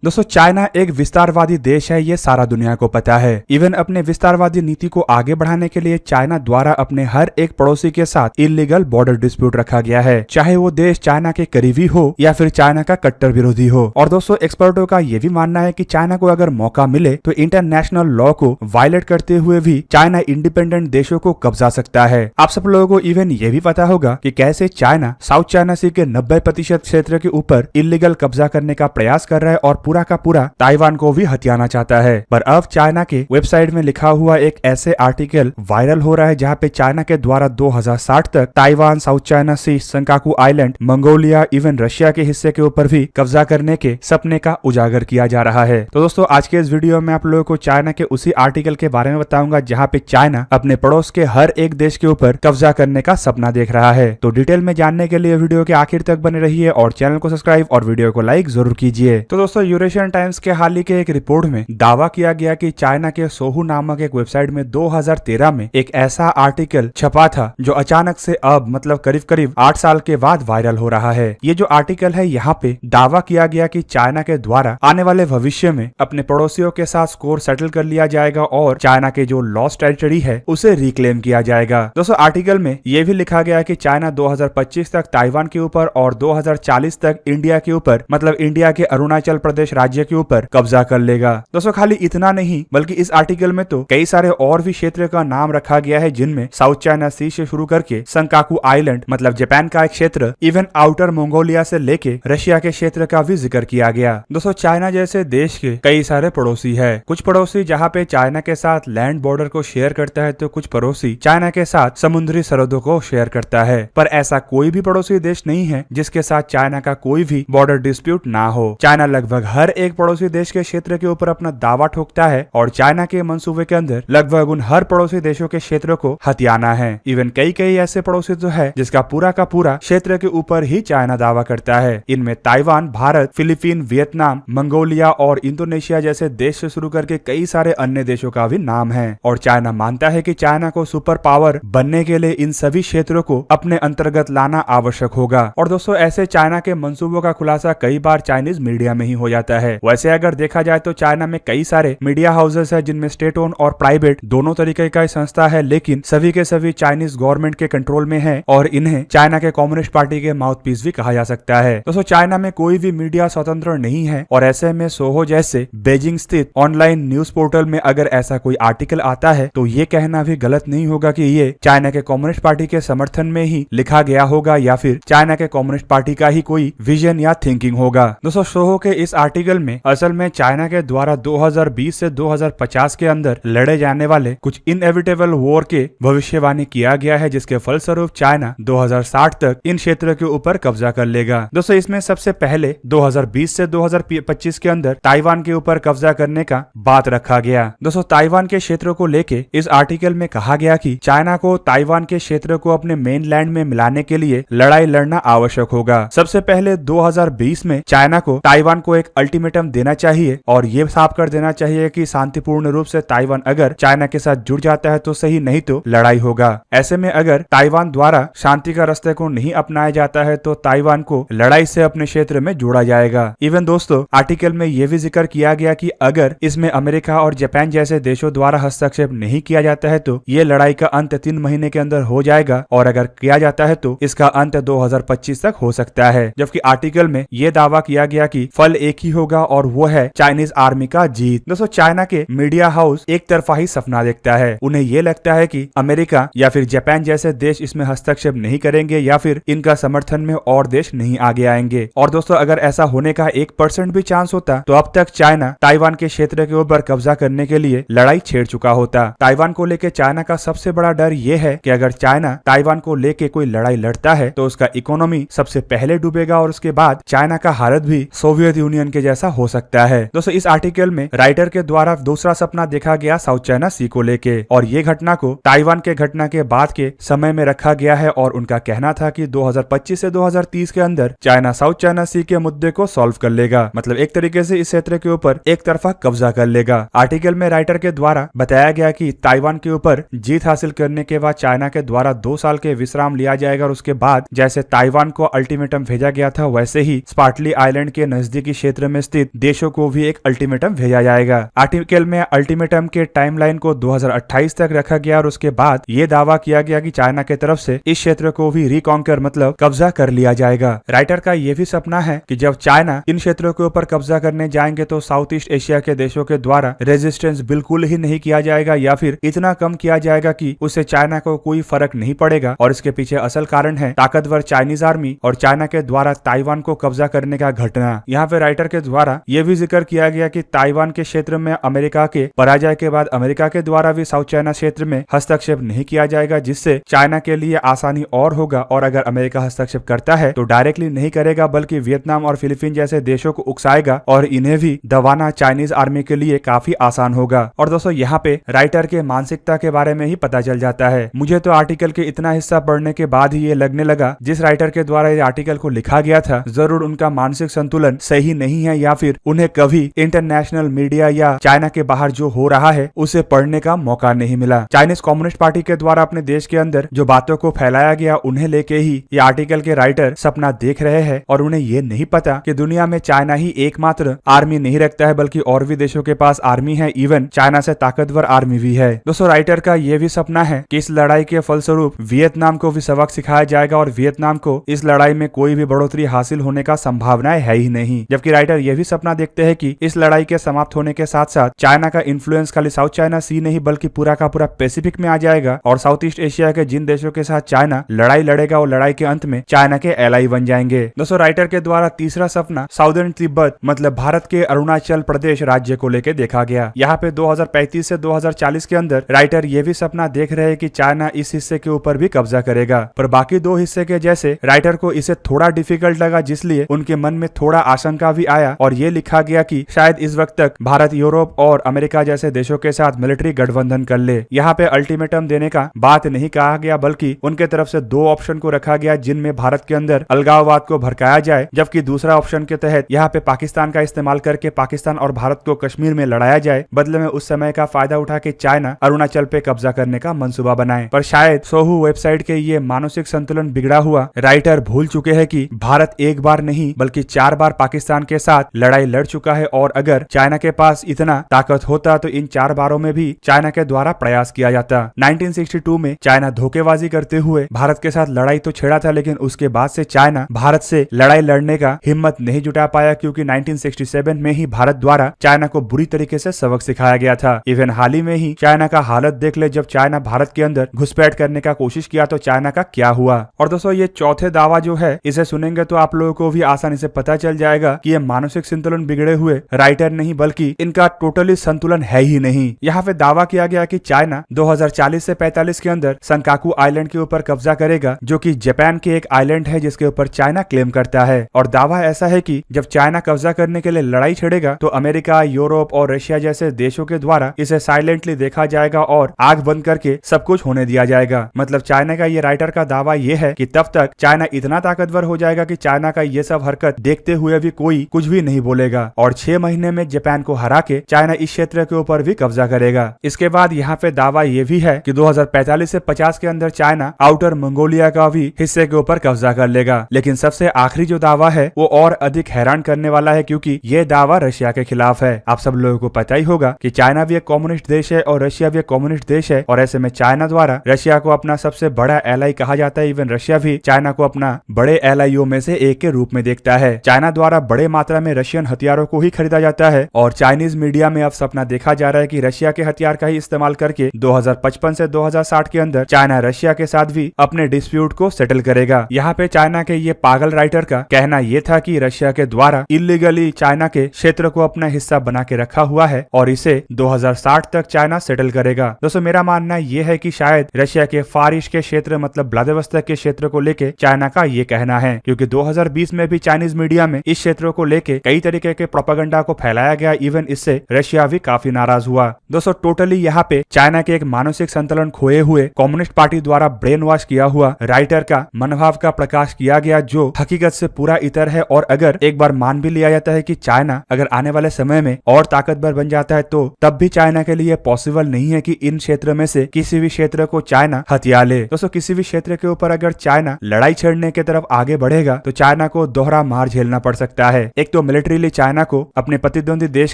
दोस्तों चाइना एक विस्तारवादी देश है, ये सारा दुनिया को पता है। इवन अपने विस्तारवादी नीति को आगे बढ़ाने के लिए चाइना द्वारा अपने हर एक पड़ोसी के साथ इलीगल बॉर्डर डिस्प्यूट रखा गया है, चाहे वो देश चाइना के करीबी हो या फिर चाइना का कट्टर विरोधी हो। और दोस्तों एक्सपर्टों का ये भी मानना है कि चाइना को अगर मौका मिले तो इंटरनेशनल लॉ को वायलेट करते हुए भी चाइना इंडिपेंडेंट देशों को कब्जा सकता है। आप सब लोगों को इवन ये भी पता होगा कि कैसे चाइना साउथ चाइना सी के 90% क्षेत्र के ऊपर इलीगल कब्जा करने का प्रयास कर रहा है और पूरा का पूरा ताइवान को भी हथियाना चाहता है। पर अब चाइना के वेबसाइट में लिखा हुआ एक ऐसे आर्टिकल वायरल हो रहा है जहां पे चाइना के द्वारा 2060 तक ताइवान, साउथ चाइना सी, संकाकू आइलैंड, मंगोलिया, इवन रशिया के हिस्से के ऊपर भी कब्जा करने के सपने का उजागर किया जा रहा है। तो दोस्तों आज के इस वीडियो में आप लोगों को चाइना के उसी आर्टिकल के बारे में बताऊंगा जहाँ पे चाइना अपने पड़ोस के हर एक देश के ऊपर कब्जा करने का सपना देख रहा है। तो डिटेल में जानने के लिए वीडियो के आखिर तक बने रहिए और चैनल को सब्सक्राइब और वीडियो को लाइक जरूर कीजिए। तो दोस्तों यूरेशियन टाइम्स के हाल ही के एक रिपोर्ट में दावा किया गया कि चाइना के सोहू नामक एक वेबसाइट में 2013 में एक ऐसा आर्टिकल छपा था जो अचानक से अब मतलब करीब 8 साल के बाद वायरल हो रहा है। ये जो आर्टिकल है यहाँ पे दावा किया गया कि चाइना के द्वारा आने वाले भविष्य में अपने पड़ोसियों के साथ स्कोर सेटल कर लिया जाएगा और चाइना के जो लॉस्ट टेरिटरी है उसे रिक्लेम किया जाएगा। दोस्तों आर्टिकल में ये भी लिखा गया कि चाइना 2025 तक ताइवान के ऊपर और 2040 तक इंडिया के ऊपर मतलब इंडिया के अरुणाचल प्रदेश राज्य के ऊपर कब्जा कर लेगा। दोस्तों खाली इतना नहीं बल्कि इस आर्टिकल में तो कई सारे और भी क्षेत्र का नाम रखा गया है जिनमें साउथ चाइना सी से शुरू करके संकाकू आइलैंड मतलब जापान का एक क्षेत्र, इवन आउटर मंगोलिया से लेके रशिया के क्षेत्र का भी जिक्र किया गया। दोस्तों चाइना जैसे देश के कई सारे पड़ोसी है, कुछ पड़ोसी जहाँ पे चाइना के साथ लैंड बॉर्डर को शेयर करता है तो कुछ पड़ोसी चाइना के साथ समुद्री सरहदों को शेयर करता है। पर ऐसा कोई भी पड़ोसी देश नहीं है जिसके साथ चाइना का कोई भी बॉर्डर डिस्प्यूट ना हो। चाइना लगभग हर एक पड़ोसी देश के क्षेत्र के ऊपर अपना दावा ठोकता है और चाइना के मंसूबे के अंदर लगभग उन हर पड़ोसी देशों के क्षेत्रों को हथियाना है। इवन कई ऐसे पड़ोसी तो है जिसका पूरा का पूरा क्षेत्र के ऊपर ही चाइना दावा करता है। इनमें Taiwan, Bharat, Philippine, Vietnam, Mongolia और इंडोनेशिया जैसे देश से शुरू करके कई सारे अन्य देशों का भी नाम है। और चाइना मानता है कि चाइना को सुपर पावर बनने के लिए इन सभी क्षेत्रों को अपने अंतर्गत लाना आवश्यक होगा। और दोस्तों ऐसे चाइना के मंसूबों का खुलासा कई बार चाइनीज मीडिया में ही हो जाता है। वैसे अगर देखा जाए तो चाइना में कई सारे मीडिया हाउसेस है जिनमें स्टेट ओन और प्राइवेट दोनों तरीके का संस्था है, लेकिन सभी के सभी चाइनीज गवर्नमेंट के कंट्रोल में है और इन्हें चाइना के कम्युनिस्ट पार्टी के माउथपीस भी कहा जा सकता है। दोस्तों चाइना में कोई भी मीडिया स्वतंत्र नहीं है और ऐसे में सोहो जैसे बेजिंग स्थित ऑनलाइन न्यूज पोर्टल में अगर ऐसा कोई आर्टिकल आता है तो ये कहना भी गलत नहीं होगा कि ये चाइना के कम्युनिस्ट पार्टी के समर्थन में ही लिखा गया होगा या फिर चाइना के कम्युनिस्ट पार्टी का ही कोई विजन या थिंकिंग होगा। दोस्तों सोहो के इस आर्टिकल में असल में चाइना के द्वारा 2020 से 2050 के अंदर लड़े जाने वाले कुछ इनएविटेबल वॉर के भविष्यवाणी किया गया है जिसके फलस्वरूप चाइना 2060 तक इन क्षेत्रों के ऊपर कब्जा कर लेगा। दोस्तों इसमें सबसे पहले 2020 से 2025 के अंदर ताइवान के ऊपर कब्जा करने का बात रखा गया। दोस्तों ताइवान के क्षेत्रों को लेके इस आर्टिकल में कहा गया कि चाइना को ताइवान के क्षेत्र को अपने मेन लैंड में मिलाने के लिए लड़ाई लड़ना आवश्यक होगा। सबसे पहले 2020 में चाइना को ताइवान को एक अल्टीमेटम देना चाहिए और ये साफ कर देना चाहिए कि शांतिपूर्ण रूप से ताइवान अगर चाइना के साथ जुड़ जाता है तो सही, नहीं तो लड़ाई होगा। ऐसे में अगर ताइवान द्वारा शांति का रास्ते को नहीं अपनाया जाता है तो ताइवान को लड़ाई से अपने क्षेत्र में जोड़ा जाएगा। इवन दोस्तों आर्टिकल में यह भी जिक्र किया गया कि अगर इसमें अमेरिका और जापान जैसे देशों द्वारा हस्तक्षेप नहीं किया जाता है तो ये लड़ाई का अंत 3 महीने के अंदर हो जाएगा और अगर किया जाता है तो इसका अंत 2025 तक हो सकता है। जबकि आर्टिकल में यह दावा किया गया कि फल एक ही होगा और वो है चाइनीज आर्मी का जीत। दोस्तों चाइना के मीडिया हाउस एक तरफा ही सपना देखता है। उन्हें ये लगता है कि अमेरिका या फिर जापान जैसे देश इसमें हस्तक्षेप नहीं करेंगे या फिर इनका समर्थन में और देश नहीं आगे आएंगे। और दोस्तों अगर ऐसा होने का 1% भी चांस होता तो अब तक चाइना ताइवान के क्षेत्र के ऊपर कब्जा करने के लिए लड़ाई छेड़ चुका होता। ताइवान को लेकर चाइना का सबसे बड़ा डर ये है कि अगर चाइना ताइवान को लेके कोई लड़ाई लड़ता है तो उसका इकोनॉमी सबसे पहले डूबेगा और उसके बाद चाइना का हालत भी सोवियत यूनियन के जैसा हो सकता है। दोस्तों इस आर्टिकल में राइटर के द्वारा दूसरा सपना देखा गया साउथ चाइना सी को लेके और ये घटना को ताइवान के घटना के बाद के समय में रखा गया है और उनका कहना था कि 2025 से 2030 के अंदर चाइना साउथ चाइना सी के मुद्दे को सॉल्व कर लेगा, मतलब एक तरीके से इस क्षेत्र के ऊपर एक तरफा कब्जा कर लेगा। आर्टिकल में राइटर के द्वारा बताया गया कि ताइवान के ऊपर जीत हासिल करने के बाद चाइना के द्वारा 2 साल के विश्राम लिया जाएगा और उसके बाद जैसे ताइवान को अल्टीमेटम भेजा गया था वैसे ही स्पार्टली आइलैंड के नजदीकी क्षेत्र में स्थित देशों को भी एक अल्टीमेटम भेजा जाएगा। आर्टिकल में अल्टीमेटम के टाइमलाइन को 2028 तक रखा गया और उसके बाद ये दावा किया गया कि चाइना की तरफ से इस क्षेत्र को भी रिकॉन्कर मतलब कब्जा कर लिया जाएगा। राइटर का यह भी सपना है कि जब चाइना इन क्षेत्रों के ऊपर कब्जा करने जाएंगे तो साउथ ईस्ट एशिया के देशों के द्वारा रेजिस्टेंस बिल्कुल ही नहीं किया जाएगा या फिर इतना कम किया जाएगा कि उससे चाइना को कोई फर्क नहीं पड़ेगा। और इसके पीछे असल कारण है ताकतवर चाइनीज आर्मी और चाइना के द्वारा ताइवान को कब्जा करने का घटना। यहाँ पे राइटर के द्वारा यह भी जिक्र किया गया कि ताइवान के क्षेत्र में अमेरिका के पराजय के बाद अमेरिका के द्वारा भी साउथ चाइना क्षेत्र में हस्तक्षेप नहीं किया जाएगा, जिससे चाइना के लिए आसानी और होगा। और अगर अमेरिका हस्तक्षेप करता है तो डायरेक्टली नहीं करेगा बल्कि वियतनाम और फिलीपीन जैसे देशों को उकसाएगा और इन्हें भी दबाना चाइनीज आर्मी के लिए काफी आसान होगा। और दोस्तों यहाँ पे राइटर के मानसिकता के बारे में ही पता चल जाता है। मुझे तो आर्टिकल के इतना हिस्सा पढ़ने के बाद ही ये लगने लगा जिस राइटर के द्वारा ये आर्टिकल को लिखा गया था जरूर उनका मानसिक संतुलन सही नहीं है या फिर उन्हें कभी इंटरनेशनल मीडिया या चाइना के बाहर जो हो रहा है उसे पढ़ने का मौका नहीं मिला। चाइनीज कम्युनिस्ट पार्टी के द्वारा अपने देश के अंदर जो बातों को फैलाया गया उन्हें लेके ही ये आर्टिकल के राइटर सपना देख रहे हैं और उन्हें ये नहीं पता कि दुनिया में चाइना ही एकमात्र आर्मी नहीं रखता है बल्कि और भी देशों के पास आर्मी है, इवन चाइना से ताकतवर आर्मी भी है। दोस्तों राइटर का ये भी सपना है कि इस लड़ाई के फलस्वरूप वियतनाम को भी सबक सिखाया जाएगा और वियतनाम को इस लड़ाई में कोई भी बढ़ोतरी हासिल होने का संभावनाएं है ही नहीं। जबकि राइटर यह भी सपना देखते हैं कि इस लड़ाई के समाप्त होने के साथ साथ चाइना का इन्फ्लुएंस खाली साउथ चाइना सी नहीं बल्कि पूरा का पूरा पैसिफिक में आ जाएगा और साउथ ईस्ट एशिया के जिन देशों के साथ चाइना लड़ाई लड़ेगा वो लड़ाई के अंत में चाइना के एलाई बन जाएंगे। दोस्तों राइटर के द्वारा तीसरा सपना साउदर्न तिब्बत मतलब भारत के अरुणाचल प्रदेश राज्य को लेकर देखा गया। यहाँ पे 2035 से 2040 के अंदर राइटर ये भी सपना देख रहे हैं कि चाइना इस हिस्से के ऊपर भी कब्जा करेगा, पर बाकी दो हिस्से के जैसे राइटर को इसे थोड़ा डिफिकल्ट लगा, जिसलिए उनके मन में थोड़ा आशंका भी आया और ये लिखा गया कि शायद इस वक्त तक भारत यूरोप और अमेरिका जैसे देशों के साथ मिलिट्री गठबंधन कर ले। यहाँ पे अल्टीमेटम देने का बात नहीं कहा गया बल्कि उनके तरफ से दो ऑप्शन को रखा गया जिनमें भारत के अंदर अलगाववाद को भड़काया जाए, जबकि दूसरा ऑप्शन के तहत यहाँ पे पाकिस्तान का इस्तेमाल करके पाकिस्तान और भारत को कश्मीर में लड़ाया जाए, बदले में उस समय का फायदा उठा के चाइना अरुणाचल पे कब्जा करने का मंसूबा बनाए। पर शायद सोहू वेबसाइट के ये मानसिक संतुलन बिगड़ा हुआ राइटर भूल चुके हैं कि भारत एक बार नहीं बल्कि 4 बार पाकिस्तान के साथ लड़ाई लड़ चुका है और अगर चाइना के पास इतना ताकत होता तो इन 4 बारों में भी चाइना के द्वारा प्रयास किया जाता। 1962 में चाइना धोखेबाजी करते हुए भारत के साथ लड़ाई तो छेड़ा था, लेकिन उसके बाद से चाइना भारत से लड़ाई लड़ने का हिम्मत नहीं जुटा पाया क्योंकि 1967 में ही भारत द्वारा चाइना को बुरी तरीके से सबक सिखाया गया था। इवन हाल ही में ही चाइना का हालत देख ले, जब चाइना भारत के अंदर घुसपैठ करने का कोशिश किया तो चाइना का क्या हुआ। और दोस्तों ये चौथे दावा जो है इसे सुनेंगे तो आप लोगों को भी आसानी से पता चल जाएगा कि ये मानसिक संतुलन बिगड़े हुए राइटर नहीं बल्कि इनका टोटली संतुलन है ही नहीं। यहाँ पे दावा किया गया कि चाइना 2040 से 45 के अंदर संकाकू आइलैंड के ऊपर कब्जा करेगा, जो कि जापान के एक आइलैंड है जिसके ऊपर चाइना क्लेम करता है। और दावा ऐसा है कि जब चाइना कब्जा करने के लिए लड़ाई छेड़ेगा तो अमेरिका, यूरोप और रशिया जैसे देशों के द्वारा इसे साइलेंटली देखा जाएगा और आग बंद करके सब कुछ होने दिया जाएगा। मतलब चाइना का ये राइटर का दावा ये है कि तब तक चाइना इतना ताकतवर हो जाएगा कि चाइना का ये सब हरकत देखते हुए भी कोई कुछ भी नहीं बोलेगा और 6 महीने में जापान को हरा के चाइना इस क्षेत्र के ऊपर भी कब्जा करेगा। इसके बाद यहाँ पे दावा ये भी है कि 2045 से 50 के अंदर चाइना आउटर मंगोलिया का भी हिस्से के ऊपर कब्जा कर लेगा। लेकिन सबसे आखिरी जो दावा है वो और अधिक हैरान करने वाला है क्योंकि ये दावा रशिया के खिलाफ है। आप सब लोगों को पता ही होगा कि चाइना भी एक कम्युनिस्ट देश है और रशिया भी एक कम्युनिस्ट देश है और ऐसे में चाइना द्वारा रशिया को अपना सबसे बड़ा एलाई कहा जाता है। इवन रशिया भी चाइना को अपना बड़े एलाइयों में से एक के रूप में देखता है। चाइना द्वारा बड़े मात्रा में रशियन हथियारों को ही खरीदा जाता है और चाइनीज मीडिया में अब सपना देखा जा रहा है कि रशिया के हथियार का ही इस्तेमाल करके 2055 से 2060 के अंदर चाइना रशिया के साथ भी अपने डिस्प्यूट को सेटल करेगा। यहाँ पे चाइना के ये पागल राइटर का कहना ये था कि रशिया के द्वारा इलीगली चाइना के क्षेत्र को अपना हिस्सा बना के रखा हुआ है और इसे 2060 तक चाइना सेटल करेगा। दोस्तों मेरा मानना ये है कि शायद रशिया के फार ईस्ट के क्षेत्र मतलब व्लादिवोस्तोक के क्षेत्र को लेके चाइना का ये कहना है, क्योंकि 2020 में भी चाइनीज मीडिया में इस क्षेत्रों को लेके कई तरीके के प्रोपेगेंडा को फैलाया गया। इवन इससे रशिया भी काफी नाराज हुआ। दोस्तों टोटली यहाँ पे चाइना के एक मानसिक संतुलन खोए हुए कम्युनिस्ट पार्टी द्वारा ब्रेन वॉश किया हुआ राइटर का मनोभाव का प्रकाश किया गया, जो हकीकत से पूरा इतर है। और अगर एक बार मान भी लिया जाता है कि चाइना अगर आने वाले समय में और ताकतवर बन जाता है तो तब भी चाइना के लिए पॉसिबल नहीं है कि इन क्षेत्र में से किसी भी क्षेत्र को चाइना हथिया ले। दोस्तों किसी भी क्षेत्र के ऊपर अगर चाइना लड़ाई छेड़ने की तरफ आगे बढ़ेगा तो चाइना को दोहरा मार झेलना पड़ सकता है। एक तो मिलिट्रीली चाइना को अपने प्रतिद्वंदी देश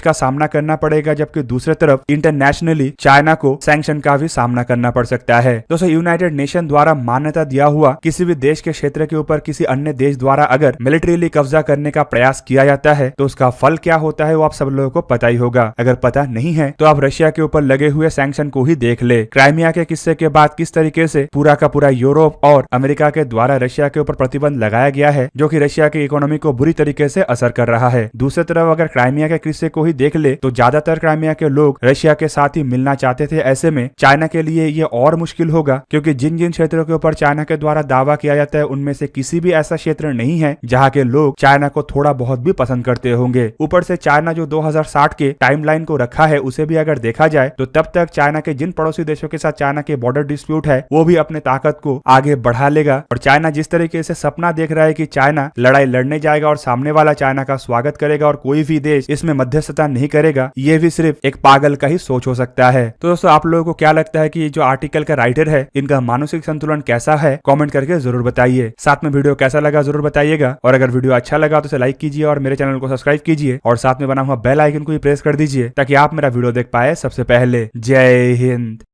का सामना करना पड़ेगा, जबकि दूसरी तरफ इंटरनेशनली चाइना को सैंक्शन का भी सामना करना पड़ सकता है। दोस्तों, यूनाइटेड नेशन द्वारा मान्यता दिया हुआ किसी भी देश के क्षेत्र के ऊपर किसी अन्य देश द्वारा अगर मिलिट्रीली कब्जा करने का प्रयास किया जाता है तो उसका फल क्या होता है वो आप सब लोगों को पता ही होगा। अगर पता नहीं है तो आप रशिया के ऊपर लगे हुए सैंक्शन को ही देख ले। क्राइमिया के किस्से के बाद किस तरीके से पूरा का पूरा यूरोप और अमेरिका के द्वारा रशिया के ऊपर प्रतिबंध लगाया गया है, जो कि रशिया की इकोनॉमी को बुरी तरीके से असर कर रहा है। दूसरी तरफ अगर क्राइमिया के किस्से को ही देख ले तो ज्यादातर क्राइमिया के लोग रशिया के साथ ही मिलना चाहते थे। ऐसे में चाइना के लिए ये और मुश्किल होगा, क्योंकि जिन जिन क्षेत्रों के ऊपर चाइना के द्वारा दावा किया जाता है उनमें से किसी भी ऐसा क्षेत्र नहीं है जहाँ के लोग चाइना को थोड़ा बहुत भी पसंद करते होंगे। ऊपर से चाइना जो 2060 के टाइमलाइन को रखा है उसे भी अगर देखा जाए तो तब तक चाइना के जिन पड़ोसी देशों के साथ चाइना के बॉर्डर डिस्प्यूट है वो भी अपने ताकत को आगे बढ़ा लेगा। और चाइना जिस तरीके से सपना देख रहा है कि चाइना लड़ाई लड़ने जाएगा और सामने वाला चाइना का स्वागत करेगा और कोई भी देश इसमें मध्यस्थता नहीं करेगा, ये भी सिर्फ एक पागल का ही सोच हो सकता है। तो दोस्तों, आप लोगों को क्या लगता है कि जो आर्टिकल का राइटर है इनका मानसिक संतुलन कैसा है, कमेंट करके जरूर बताइए। साथ में वीडियो कैसा लगा जरूर बताइएगा, और अगर वीडियो अच्छा लगा तो इसे लाइक कीजिए और मेरे चैनल को सब्सक्राइब कीजिए और साथ में बना हुआ बेल आइकन को भी प्रेस कर दीजिए ताकि आप मेरा वीडियो देख पाए सबसे पहले। जय हिंद।